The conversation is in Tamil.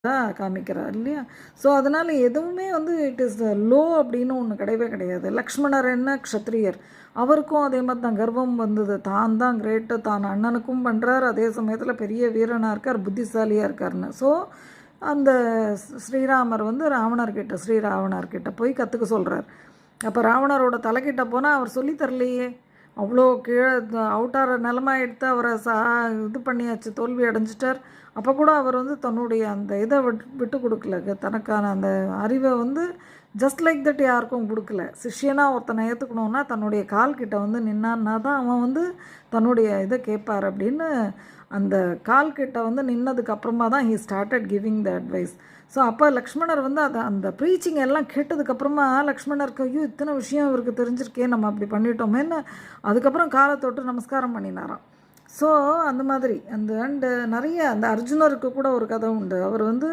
தான் காமிக்கிறார் இல்லையா? ஸோ அதனால் எதுவுமே வந்து இட் இஸ் லோ அப்படின்னு ஒன்று கிடையவே கிடையாது. லக்ஷ்மணர் என்ன க்ஷத்ரியர், அவருக்கும் அதே மாதிரி தான் கர்வம் வந்தது. தான் தான் கிரேட்டு, தான் அண்ணனுக்கும் பண்ணுறார், அதே சமயத்தில் பெரிய வீரனாக இருக்கார், புத்திசாலியாக இருக்காருன்னு. ஸோ அந்த ஸ்ரீராமர் வந்து ராவணர்கிட்ட ஸ்ரீராவணர்கிட்ட போய் கற்றுக்க சொல்கிறார். அப்போ ராவணரோட தலைக்கிட்ட போனால் அவர் சொல்லி தரலையே, அவ்வளோ கீழே அவுட்டார நிலமாயிடுத்து, அவரை இது பண்ணியாச்சு, தோல்வி அடைஞ்சிட்டார். அப்போ கூட அவர் வந்து தன்னுடைய அந்த இதை விட்டு கொடுக்கல, தனக்கான அந்த அறிவை வந்து ஜஸ்ட் லைக் தட் யாருக்கும் கொடுக்கல. சிஷ்யனாக ஒருத்தனை ஏற்றுக்கணுன்னா தன்னுடைய கால்கிட்ட வந்து நின்னான்னா தான் அவன் வந்து தன்னுடைய இதை கேட்பார் அப்படின்னு அந்த கால்கிட்ட வந்து நின்னதுக்கு அப்புறமா தான் he started giving the advice. So அப்போ லக்ஷ்மணர் வந்து அதை அந்த ப்ரீச்சிங் எல்லாம் கேட்டதுக்கப்புறமா லக்ஷ்மணருக்கு ஐயோ இத்தனை விஷயம் இவருக்கு தெரிஞ்சிருக்கே, நம்ம அப்படி பண்ணிட்டோமேன்னு அதுக்கப்புறம் காலை தொட்டு நமஸ்காரம் பண்ணினாராம். ஸோ அந்த மாதிரி அண்டு நிறைய அந்த அர்ஜுனருக்கு கூட ஒரு கதை உண்டு. அவர் வந்து